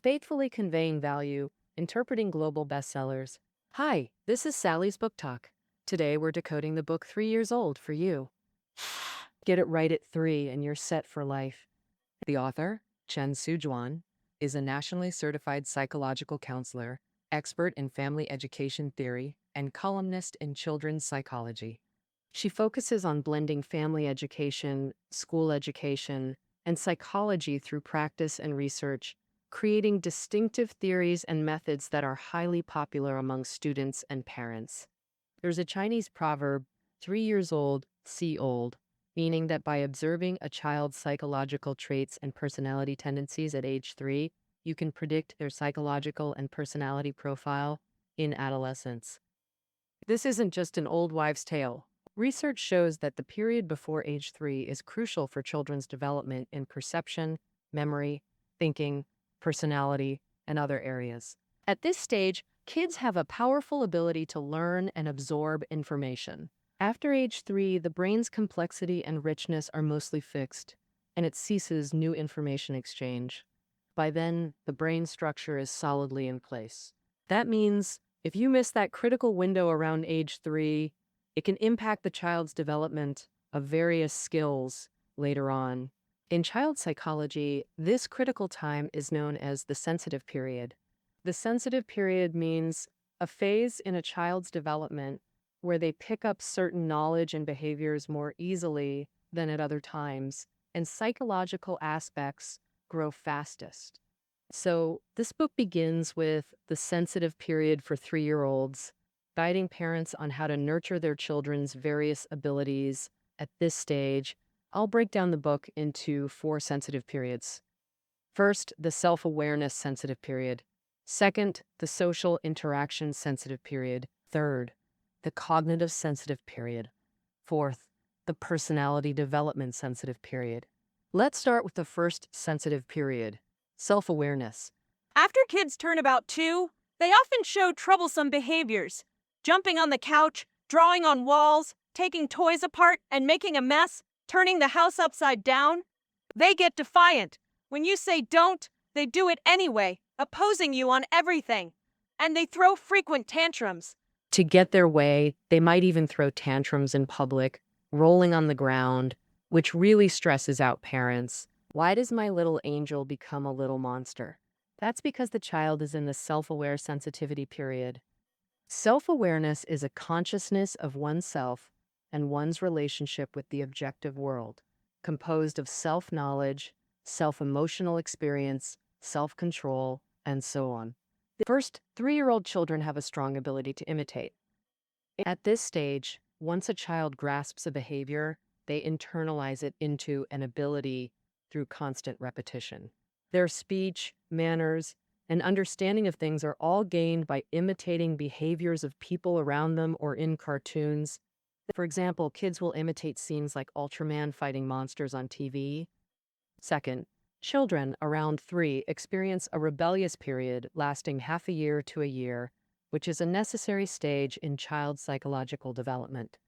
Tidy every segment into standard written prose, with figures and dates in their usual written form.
faithfully conveying value, interpreting global bestsellers. Hi, this is Sally's Book Talk. Today we're decoding the book 3 Years Old for you. Get it right at 3 and you're set for life. The author, Chen Sujuan, is a nationally certified psychological counselor, expert in family education theory, and columnist in children's psychology. She focuses on blending family education, school education, and psychology through practice and research, creating distinctive theories and methods that are highly popular among students and parents. There's a Chinese proverb, 3 years old, see old, meaning that by observing a child's psychological traits and personality tendencies at age 3, you can predict their psychological and personality profile in adolescence. This isn't just an old wives' tale. Research shows that the period before age 3 is crucial for children's development in perception, memory, thinking, personality, and other areas. At this stage, kids have a powerful ability to learn and absorb information. After age 3, the brain's complexity and richness are mostly fixed, and it ceases new information exchange. By then, the brain structure is solidly in place. That means if you miss that critical window around age 3, it can impact the child's development of various skills later on. In child psychology, this critical time is known as the sensitive period. The sensitive period means a phase in a child's development where they pick up certain knowledge and behaviors more easily than at other times, and psychological aspects grow fastest. So, this book begins with the sensitive period for 3 year olds, guiding parents on how to nurture their children's various abilities at this stage. I'll break down the book into 4 sensitive periods. First, the self awareness sensitive period. Second, the social interaction sensitive period. Third, the cognitive sensitive period. Fourth, the personality development sensitive period. Let's start with the first sensitive period, self awareness. After kids turn about 2, they often show troublesome behaviors. Jumping on the couch, drawing on walls, taking toys apart and making a mess, turning the house upside down. They get defiant. When you say don't, they do it anyway, opposing you on everything. And they throw frequent tantrums. To get their way, they might even throw tantrums in public, rolling on the ground, which really stresses out parents. Why does my little angel become a little monster? That's because the child is in the self-aware sensitivity period. Self-awareness is a consciousness of oneself and one's relationship with the objective world, composed of self-knowledge, self-emotional experience, self-control, and so on. First, 3 year old children have a strong ability to imitate. At this stage, once a child grasps a behavior, they internalize it into an ability through constant repetition. Their speech, manners, and understanding of things are all gained by imitating behaviors of people around them or in cartoons. For example, kids will imitate scenes like Ultraman fighting monsters on TV. Second, children around 3 experience a rebellious period lasting half a year to a year, which is a necessary stage in child psychological development.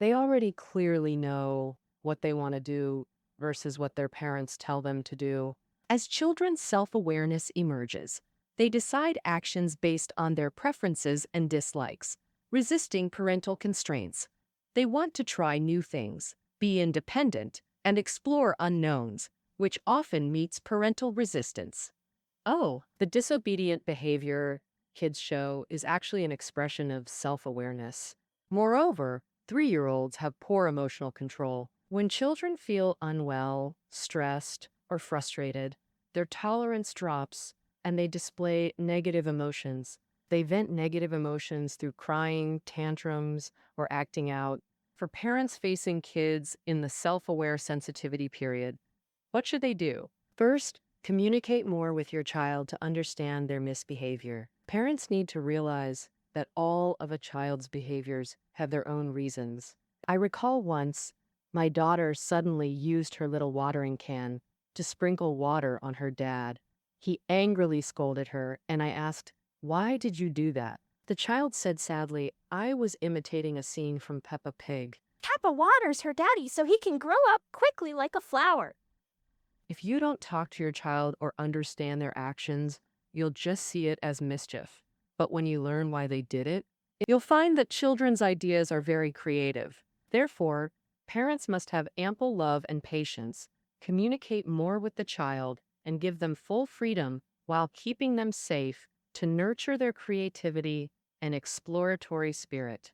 They already clearly know what they want to do versus what their parents tell them to do. As children's self-awareness emerges, they decide actions based on their preferences and dislikes, resisting parental constraints. They want to try new things, be independent, and explore unknowns, which often meets parental resistance. Oh, the disobedient behavior kids show is actually an expression of self-awareness. Moreover, 3 year olds have poor emotional control. When children feel unwell, stressed, or frustrated, their tolerance drops and they display negative emotions. They vent negative emotions through crying, tantrums, or acting out. For parents facing kids in the self-aware sensitivity period, what should they do? First, communicate more with your child to understand their misbehavior. Parents need to realize that all of a child's behaviors have their own reasons. I recall once my daughter suddenly used her little watering can to sprinkle water on her dad. He angrily scolded her, and I asked, "Why did you do that?" The child said sadly, "I was imitating a scene from Peppa Pig." Peppa waters her daddy so he can grow up quickly like a flower. If you don't talk to your child or understand their actions, you'll just see it as mischief. But when you learn why they did it, you'll find that children's ideas are very creative. Therefore, parents must have ample love and patience, communicate more with the child, and give them full freedom while keeping them safe to nurture their creativity and exploratory spirit.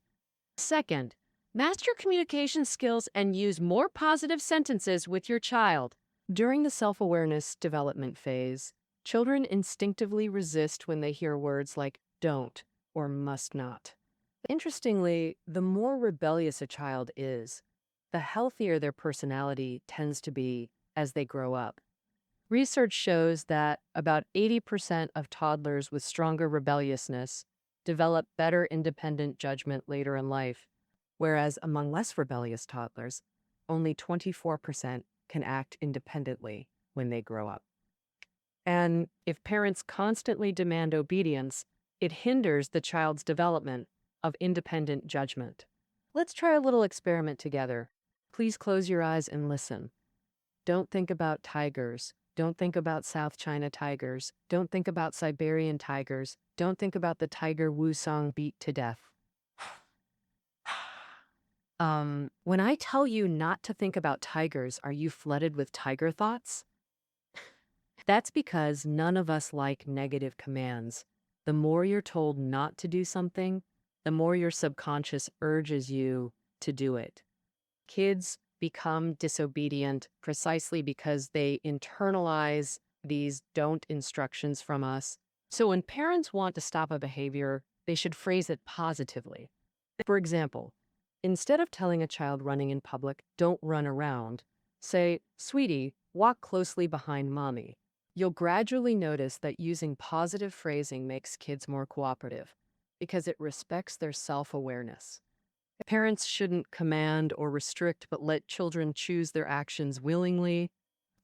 Second, master communication skills and use more positive sentences with your child. During the self awareness development phase, children instinctively resist when they hear words like don't or must not. Interestingly, the more rebellious a child is, the healthier their personality tends to be as they grow up. Research shows that about 80% of toddlers with stronger rebelliousness develop better independent judgment later in life, whereas among less rebellious toddlers, only 24% can act independently when they grow up. And if parents constantly demand obedience, it hinders the child's development of independent judgment. Let's try a little experiment together. Please close your eyes and listen. Don't think about tigers. Don't think about South China tigers. Don't think about Siberian tigers. Don't think about the tiger Wu Song beat to death. When I tell you not to think about tigers, are you flooded with tiger thoughts? That's because none of us like negative commands. The more you're told not to do something, the more your subconscious urges you to do it. Kids become disobedient precisely because they internalize these don't instructions from us. So when parents want to stop a behavior, they should phrase it positively. For example, instead of telling a child running in public, don't run around, say, sweetie, walk closely behind mommy. You'll gradually notice that using positive phrasing makes kids more cooperative because it respects their self-awareness. Parents shouldn't command or restrict, but let children choose their actions willingly.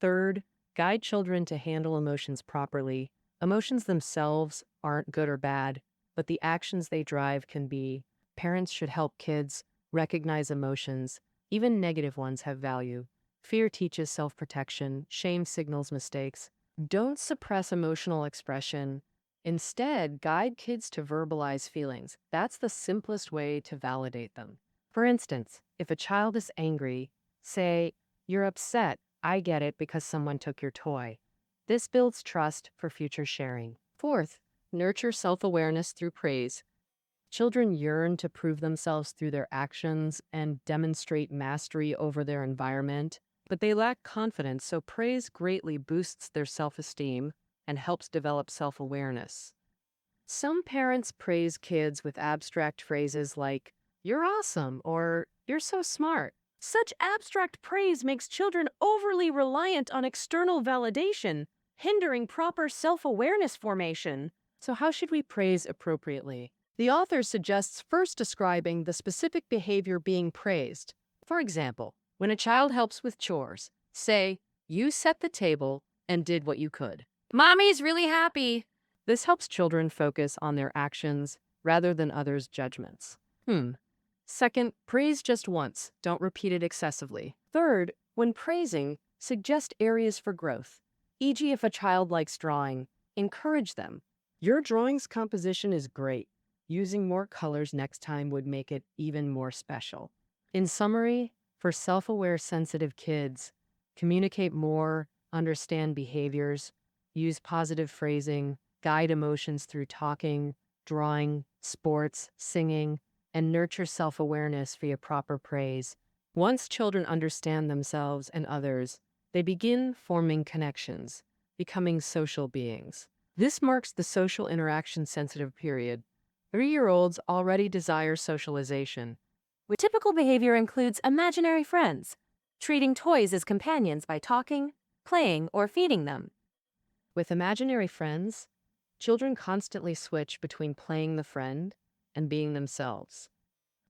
Third, guide children to handle emotions properly. Emotions themselves aren't good or bad, but the actions they drive can be. Parents should help kids recognize emotions. Even negative ones have value. Fear teaches self-protection. Shame signals mistakes. Don't suppress emotional expression. Instead, guide kids to verbalize feelings. That's the simplest way to validate them. For instance, if a child is angry, say, "You're upset. I get it because someone took your toy." This builds trust for future sharing. Fourth, nurture self-awareness through praise. Children yearn to prove themselves through their actions and demonstrate mastery over their environment, but they lack confidence, so praise greatly boosts their self-esteem and helps develop self-awareness. Some parents praise kids with abstract phrases like, "You're awesome," or "You're so smart." Such abstract praise makes children overly reliant on external validation, hindering proper self-awareness formation. So how should we praise appropriately? The author suggests first describing the specific behavior being praised. For example, when a child helps with chores, say, "You set the table and did what you could." "Mommy's really happy." This helps children focus on their actions rather than others' judgments. Second, praise just once. Don't repeat it excessively. Third, when praising, suggest areas for growth. E.g., if a child likes drawing, encourage them. "Your drawing's composition is great. Using more colors next time would make it even more special." In summary, for self-aware, sensitive kids, communicate more, understand behaviors, use positive phrasing, guide emotions through talking, drawing, sports, singing, and nurture self-awareness via proper praise. Once children understand themselves and others, they begin forming connections, becoming social beings. This marks the social interaction sensitive period. 3-year-olds already desire socialization. Typical behavior includes imaginary friends, treating toys as companions by talking, playing, or feeding them. With imaginary friends, children constantly switch between playing the friend and being themselves.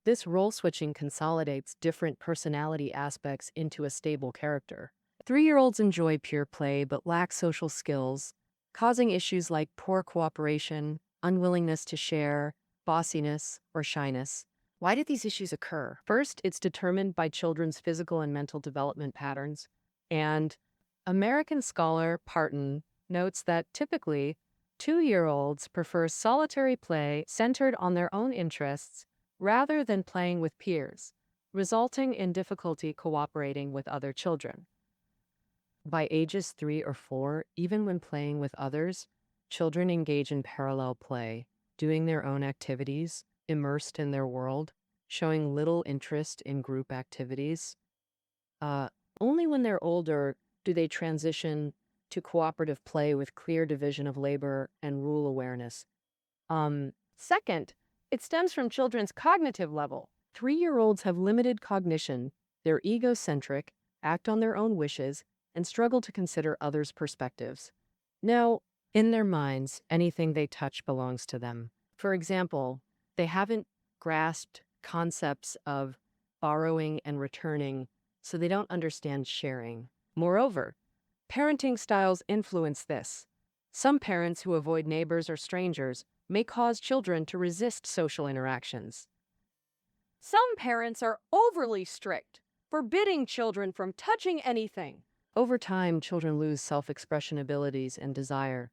This role switching consolidates different personality aspects into a stable character. 3-year-olds enjoy pure play but lack social skills, causing issues like poor cooperation, unwillingness to share, bossiness, or shyness. Why do these issues occur? First, it's determined by children's physical and mental development patterns, and American scholar Parton notes that typically 2-year-olds prefer solitary play centered on their own interests rather than playing with peers, resulting in difficulty cooperating with other children. By ages 3 or 4, even when playing with others, children engage in parallel play, doing their own activities, immersed in their world, showing little interest in group activities. Uh, Only when they're older do they transition to cooperative play with clear division of labor and rule awareness. Second, it stems from children's cognitive level. 3-year-olds have limited cognition, they're egocentric, act on their own wishes, and struggle to consider others' perspectives. Now, in their minds, anything they touch belongs to them. For example, they haven't grasped concepts of borrowing and returning, so they don't understand sharing. Moreover, parenting styles influence this. Some parents who avoid neighbors or strangers may cause children to resist social interactions. Some parents are overly strict, forbidding children from touching anything. Over time, children lose self-expression abilities and desire.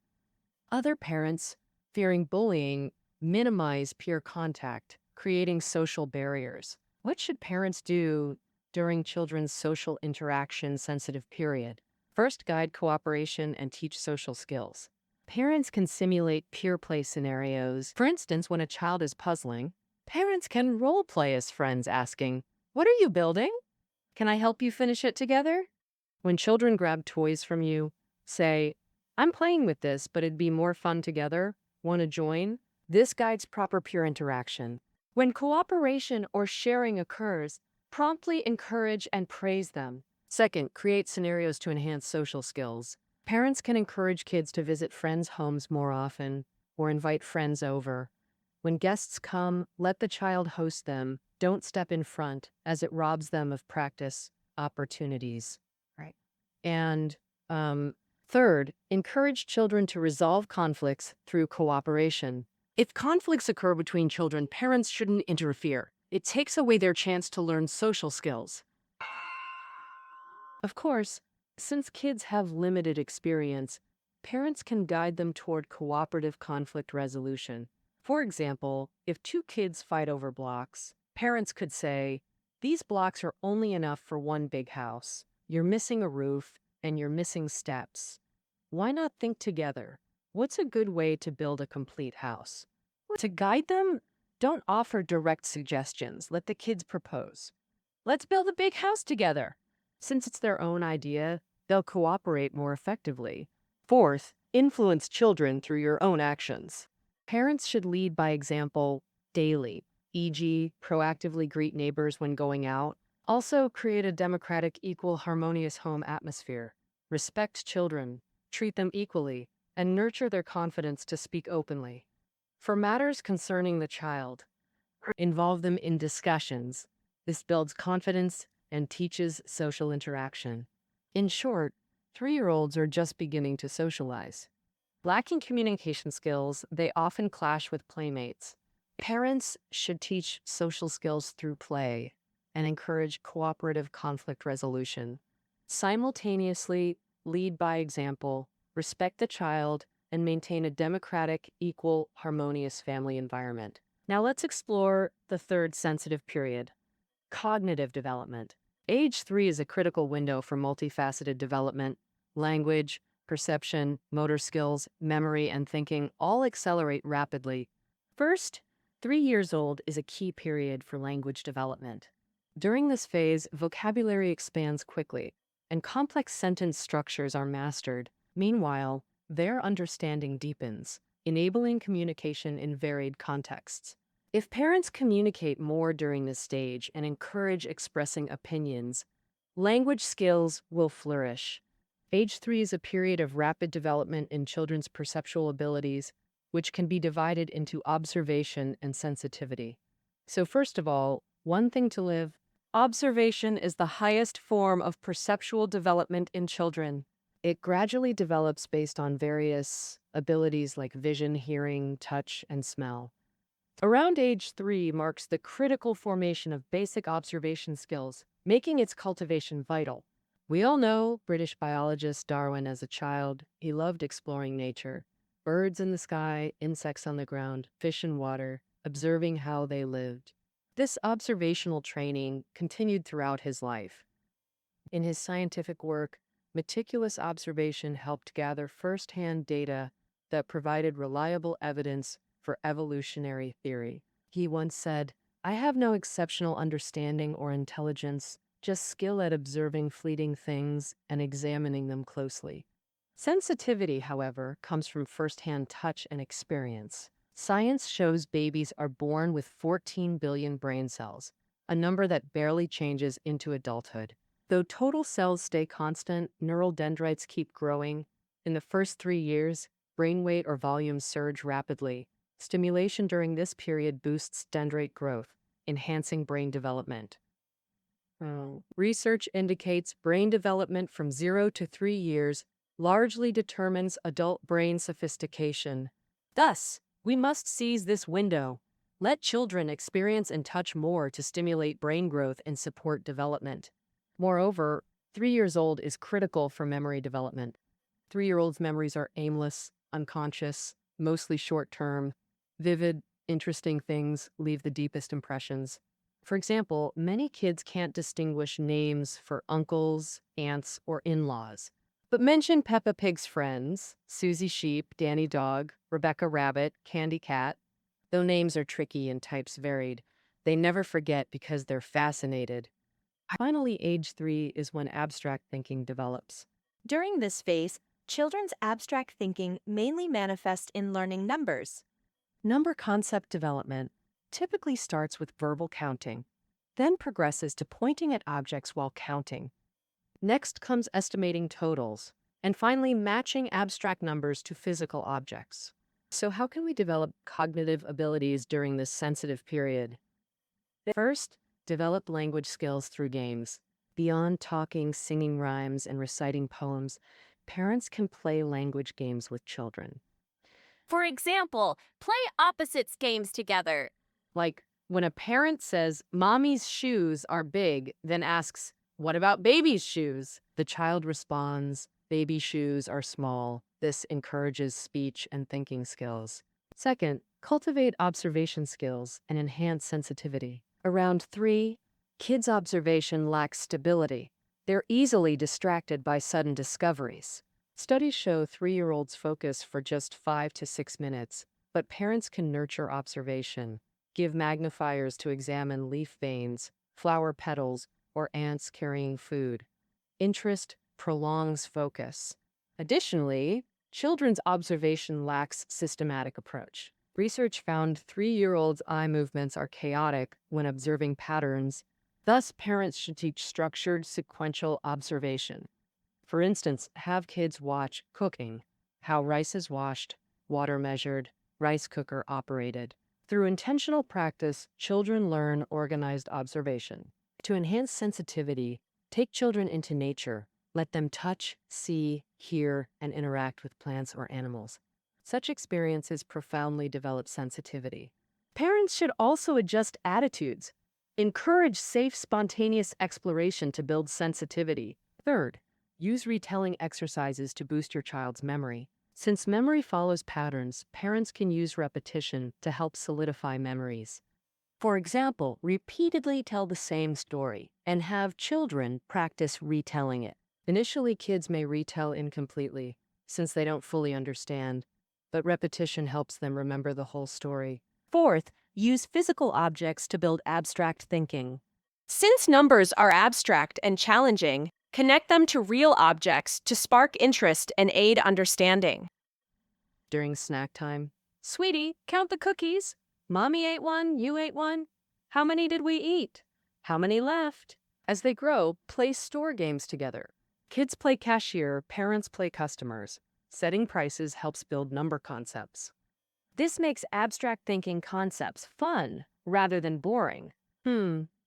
Other parents, fearing bullying, minimize peer contact, creating social barriers. What should parents do during children's social interaction sensitive period? First, guide cooperation and teach social skills. Parents can simulate peer play scenarios. For instance, when a child is puzzling, parents can role play as friends asking, "What are you building? Can I help you finish it together?" When children grab toys from you, say, "I'm playing with this, but it'd be more fun together. Want to join?" This guides proper peer interaction. When cooperation or sharing occurs, promptly encourage and praise them. Second, create scenarios to enhance social skills. Parents can encourage kids to visit friends' homes more often or invite friends over. When guests come, let the child host them. Don't step in front, as it robs them of practice opportunities. Right. And third, encourage children to resolve conflicts through cooperation. If conflicts occur between children, parents shouldn't interfere. It takes away their chance to learn social skills. Of course, since kids have limited experience, parents can guide them toward cooperative conflict resolution. For example, if two kids fight over blocks, parents could say, "These blocks are only enough for one big house. You're missing a roof and you're missing steps. Why not think together? What's a good way to build a complete house?" To guide them, don't offer direct suggestions. Let the kids propose. "Let's build a big house together." Since it's their own idea, they'll cooperate more effectively. Fourth, influence children through your own actions. Parents should lead by example daily, e.g., proactively greet neighbors when going out. Also, create a democratic, equal, harmonious home atmosphere. Respect children, treat them equally, and nurture their confidence to speak openly. For matters concerning the child, involve them in discussions. This builds confidence and teaches social interaction. In short, 3-year-olds are just beginning to socialize. Lacking communication skills, they often clash with playmates. Parents should teach social skills through play and encourage cooperative conflict resolution. Simultaneously, lead by example, respect the child, and maintain a democratic, equal, harmonious family environment. Now let's explore the third sensitive period, cognitive development. Age 3 is a critical window for multifaceted development. Language, perception, motor skills, memory, and thinking all accelerate rapidly. First, 3 years old is a key period for language development. During this phase, vocabulary expands quickly, and complex sentence structures are mastered. Meanwhile, their understanding deepens, enabling communication in varied contexts. If parents communicate more during this stage and encourage expressing opinions, language skills will flourish. Age 3 is a period of rapid development in children's perceptual abilities, which can be divided into observation and sensitivity. So first of all, one thing to live. Observation is the highest form of perceptual development in children. It gradually develops based on various abilities like vision, hearing, touch, and smell. Around age 3 marks the critical formation of basic observation skills, making its cultivation vital. We all know British biologist Darwin as a child. He loved exploring nature. Birds in the sky, insects on the ground, fish in water, observing how they lived. This observational training continued throughout his life. In his scientific work, meticulous observation helped gather firsthand data that provided reliable evidence for evolutionary theory. He once said, "I have no exceptional understanding or intelligence, just skill at observing fleeting things and examining them closely." Sensitivity, however, comes from firsthand touch and experience. Science shows babies are born with 14 billion brain cells, a number that barely changes into adulthood. Though total cells stay constant, neural dendrites keep growing. In the first 3 years, brain weight or volume surge rapidly. Stimulation during this period boosts dendrite growth, enhancing brain development. Research indicates brain development from 0 to 3 years largely determines adult brain sophistication. Thus, we must seize this window. Let children experience and touch more to stimulate brain growth and support development. Moreover, 3 years old is critical for memory development. 3-year-olds' memories are aimless, unconscious, mostly short term. Vivid, interesting things leave the deepest impressions. For example, many kids can't distinguish names for uncles, aunts, or in laws. But mention Peppa Pig's friends, Susie Sheep, Danny Dog, Rebecca Rabbit, Candy Cat. Though names are tricky and types varied, they never forget because they're fascinated. Finally, age 3 is when abstract thinking develops. During this phase, children's abstract thinking mainly manifests in learning numbers. Number concept development typically starts with verbal counting, then progresses to pointing at objects while counting. Next comes estimating totals, and finally matching abstract numbers to physical objects. So how can we develop cognitive abilities during this sensitive period? First, develop language skills through games. Beyond talking, singing rhymes, and reciting poems, parents can play language games with children. For example, play opposites games together. Like when a parent says, "Mommy's shoes are big," then asks, "What about baby's shoes?" The child responds, "Baby shoes are small." This encourages speech and thinking skills. Second, cultivate observation skills and enhance sensitivity. Around 3, kids' observation lacks stability. They're easily distracted by sudden discoveries. Studies show 3-year-olds focus for just 5 to 6 minutes, but parents can nurture observation. Give magnifiers to examine leaf veins, flower petals, or ants carrying food. Interest prolongs focus. Additionally, children's observation lacks systematic approach. Research found 3-year-olds' eye movements are chaotic when observing patterns. Thus, parents should teach structured, sequential observation. For instance, have kids watch cooking, how rice is washed, water measured, rice cooker operated. Through intentional practice, children learn organized observation. To enhance sensitivity, take children into nature. Let them touch, see, hear, and interact with plants or animals. Such experiences profoundly develop sensitivity. Parents should also adjust attitudes. Encourage safe, spontaneous exploration to build sensitivity. Third, use retelling exercises to boost your child's memory. Since memory follows patterns, parents can use repetition to help solidify memories. For example, repeatedly tell the same story and have children practice retelling it. Initially, kids may retell incompletely since they don't fully understand, but repetition helps them remember the whole story. Fourth, use physical objects to build abstract thinking. Since numbers are abstract and challenging, connect them to real objects to spark interest and aid understanding. During snack time, Sweetie, count the cookies. Mommy ate one, you ate one. How many did we eat? How many left? as they grow, play store games together. Kids play cashier, parents play customers. Setting prices helps build number concepts. This makes abstract thinking concepts fun rather than boring.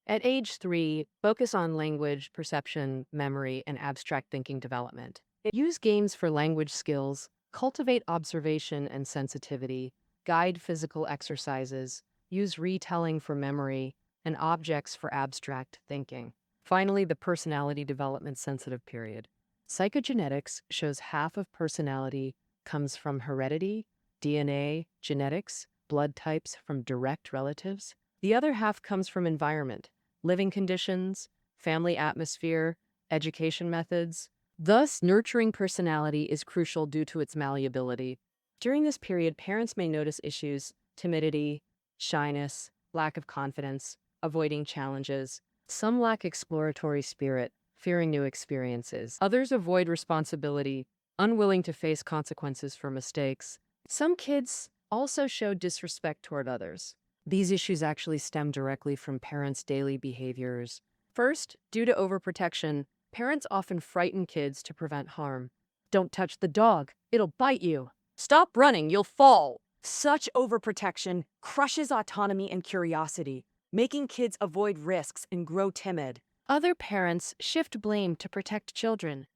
At age 3, focus on language, perception, memory, and abstract thinking development. Use games for language skills, cultivate observation and sensitivity, guide physical exercises, use retelling for memory, and objects for abstract thinking. Finally, the personality development sensitive period. Psychogenetics shows half of personality comes from heredity, DNA, genetics, blood types from direct relatives. The other half comes from environment, living conditions, family atmosphere, education methods. Thus, nurturing personality is crucial due to its malleability. During this period, parents may notice issues, timidity, shyness, lack of confidence, avoiding challenges. Some lack exploratory spirit, fearing new experiences. Others avoid responsibility, unwilling to face consequences for mistakes. Some kids also show disrespect toward others. These issues actually stem directly from parents' daily behaviors. First, due to overprotection, parents often frighten kids to prevent harm. Don't touch the dog, it'll bite you. Stop running, you'll fall. Such overprotection crushes autonomy and curiosity, making kids avoid risks and grow timid. Other parents shift blame to protect children,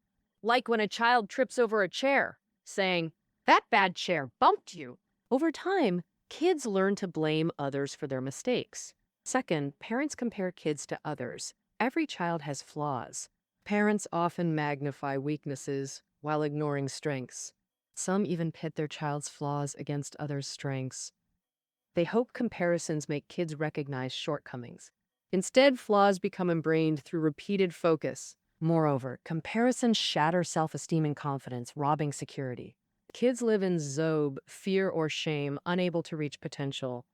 like when a child trips over a chair, saying, "That bad chair bumped you." Over time, kids learn to blame others for their mistakes. Second, parents compare kids to others. Every child has flaws. Parents often magnify weaknesses while ignoring strengths. Some even pit their child's flaws against others' strengths. They hope comparisons make kids recognize shortcomings. Instead, flaws become ingrained through repeated focus. Moreover, comparisons shatter self-esteem and confidence, robbing security. Kids live in zobe, fear or shame, unable to reach potential.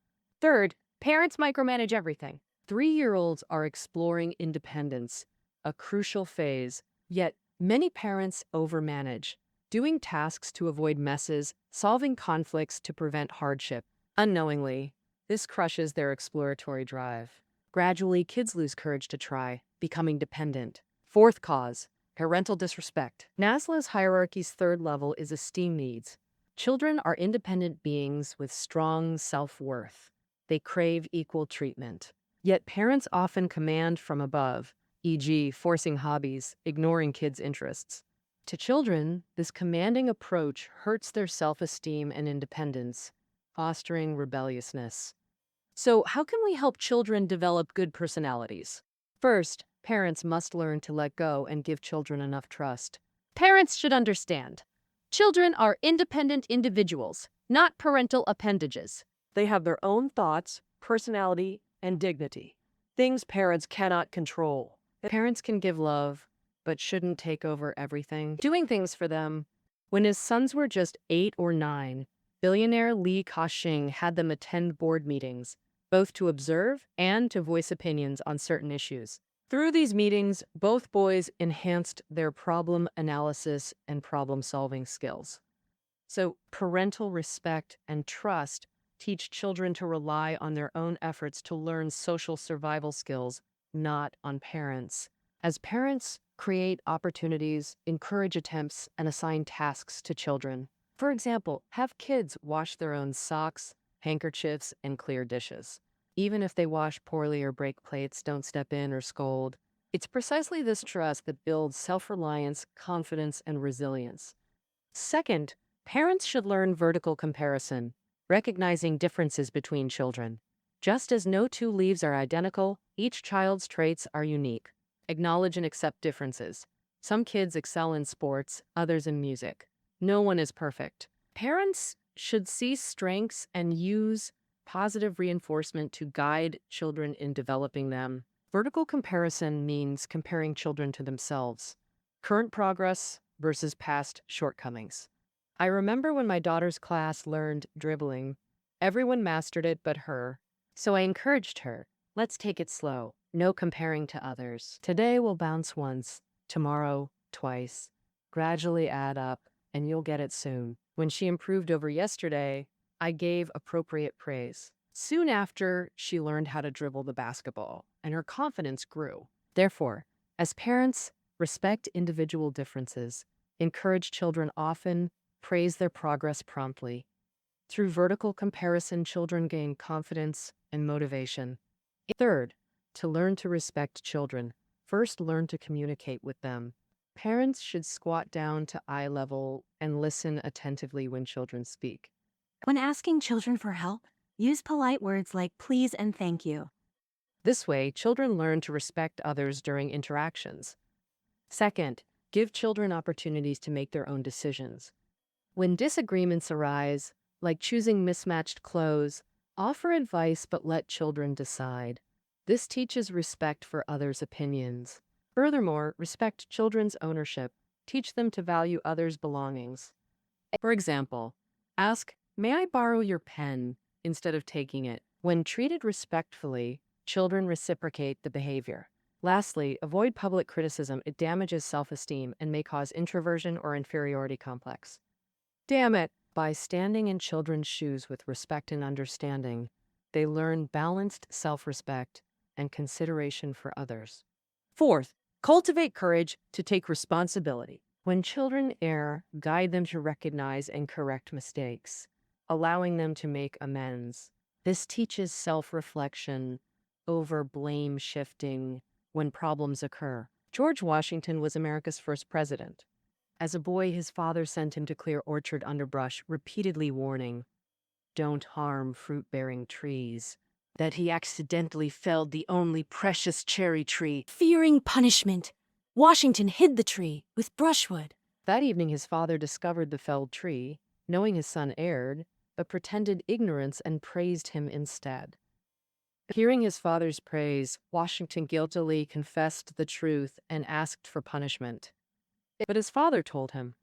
Third, parents micromanage everything. 3-year-olds are exploring independence, a crucial phase, yet many parents overmanage, doing tasks to avoid messes, solving conflicts to prevent hardship. Unknowingly, this crushes their exploratory drive. Gradually, kids lose courage to try, becoming dependent. Fourth cause, parental disrespect. Maslow's hierarchy's third level is esteem needs. Children are independent beings with strong self-worth. They crave equal treatment. Yet parents often command from above, e.g., forcing hobbies, ignoring kids' interests. To children, this commanding approach hurts their self-esteem and independence, fostering rebelliousness. So, how can we help children develop good personalities? First, parents must learn to let go and give children enough trust. Parents should understand. Children are independent individuals, not parental appendages. They have their own thoughts, personality, and dignity. Things parents cannot control. Parents can give love, but shouldn't take over everything. Doing things for them. When his sons were just 8 or 9, billionaire Li Ka-shing had them attend board meetings, both to observe and to voice opinions on certain issues. Through these meetings, both boys enhanced their problem analysis and problem-solving skills. So, parental respect and trust teach children to rely on their own efforts to learn social survival skills, not on parents. As parents create opportunities, encourage attempts, and assign tasks to children. For example, have kids wash their own socks, handkerchiefs, and clear dishes. Even if they wash poorly or break plates, don't step in or scold. It's precisely this trust that builds self-reliance, confidence, and resilience. Second, parents should learn vertical comparison, recognizing differences between children. Just as no two leaves are identical, each child's traits are unique. Acknowledge and accept differences. Some kids excel in sports, others in music. No one is perfect. Parents should see strengths and use positive reinforcement to guide children in developing them. Vertical comparison means comparing children to themselves. Current progress versus past shortcomings. I remember when my daughter's class learned dribbling. Everyone mastered it but her. So I encouraged her. Let's take it slow. No comparing to others. Today we'll bounce once, tomorrow twice. Gradually add up, and you'll get it soon. When she improved over yesterday, I gave appropriate praise. Soon after, she learned how to dribble the basketball, and her confidence grew. Therefore, as parents, respect individual differences, encourage children often, praise their progress promptly. Through vertical comparison, children gain confidence and motivation. Third, to learn to respect children, first learn to communicate with them. Parents should squat down to eye level and listen attentively when children speak. When asking children for help, use polite words like please and thank you. This way, children learn to respect others during interactions. Second, give children opportunities to make their own decisions. When disagreements arise, like choosing mismatched clothes, offer advice but let children decide. This teaches respect for others' opinions. Furthermore, respect children's ownership. Teach them to value others' belongings. For example, ask, "May I borrow your pen?" instead of taking it. When treated respectfully, children reciprocate the behavior. Lastly, avoid public criticism. It damages self-esteem and may cause introversion or inferiority complex. Damn it! By standing in children's shoes with respect and understanding, they learn balanced self-respect and consideration for others. Fourth, cultivate courage to take responsibility. When children err, guide them to recognize and correct mistakes, allowing them to make amends. This teaches self-reflection over blame shifting when problems occur. George Washington was America's first president. As a boy, his father sent him to clear orchard underbrush, repeatedly warning, "Don't harm fruit-bearing trees." That he accidentally felled the only precious cherry tree. Fearing punishment, Washington hid the tree with brushwood. That evening, his father discovered the felled tree, knowing his son erred, but pretended ignorance and praised him instead. Hearing his father's praise, Washington guiltily confessed the truth and asked for punishment. But his father told him,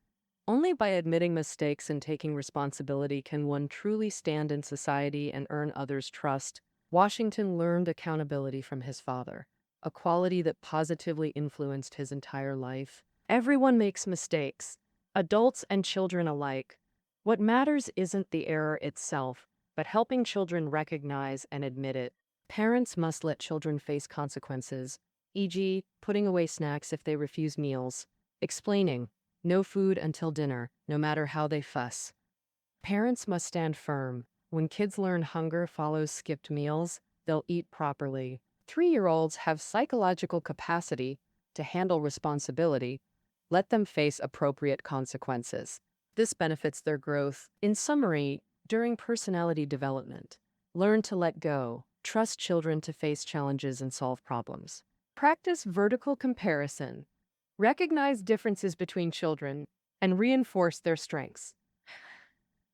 "Only by admitting mistakes and taking responsibility can one truly stand in society and earn others' trust." Washington learned accountability from his father, a quality that positively influenced his entire life. Everyone makes mistakes, adults and children alike. What matters isn't the error itself, but helping children recognize and admit it. Parents must let children face consequences, e.g., putting away snacks if they refuse meals, explaining, "No food until dinner, no matter how they fuss." Parents must stand firm. When kids learn hunger follows skipped meals, they'll eat properly. 3-year-olds have psychological capacity to handle responsibility. Let them face appropriate consequences. This benefits their growth. In summary, during personality development, learn to let go. Trust children to face challenges and solve problems. Practice vertical comparison. Recognize differences between children and reinforce their strengths.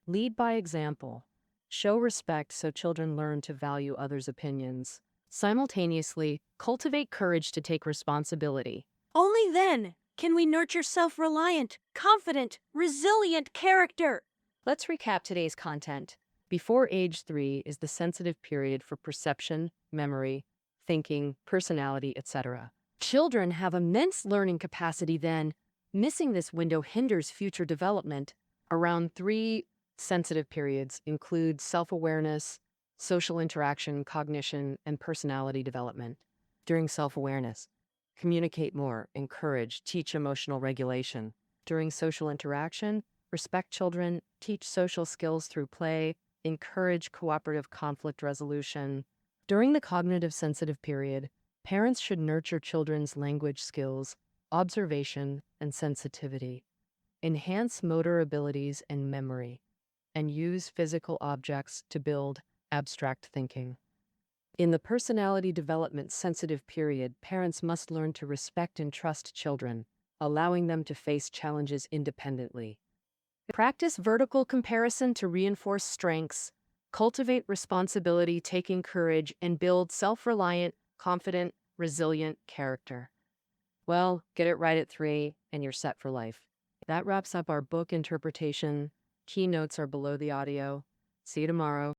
Lead by example. Show respect so children learn to value others' opinions. Simultaneously, cultivate courage to take responsibility. Only then can we nurture self-reliant, confident, resilient character. Let's recap today's content. Before age 3 is the sensitive period for perception, memory, thinking, personality, etc. Children have immense learning capacity then. Missing this window hinders future development. Around 3 sensitive periods include self-awareness, social interaction, cognition, and personality development. During self-awareness, communicate more, encourage, teach emotional regulation. During social interaction, respect children, teach social skills through play, encourage cooperative conflict resolution. During the cognitive sensitive period, parents should nurture children's language skills, observation, and sensitivity. Enhance motor abilities and memory, and use physical objects to build abstract thinking. In the personality development sensitive period, parents must learn to respect and trust children, allowing them to face challenges independently. Practice vertical comparison to reinforce strengths, cultivate responsibility, taking courage, and build self-reliant, confident, resilient character. Well, get it right at 3, and you're set for life. That wraps up our book interpretation. Keynotes are below the audio. See you tomorrow.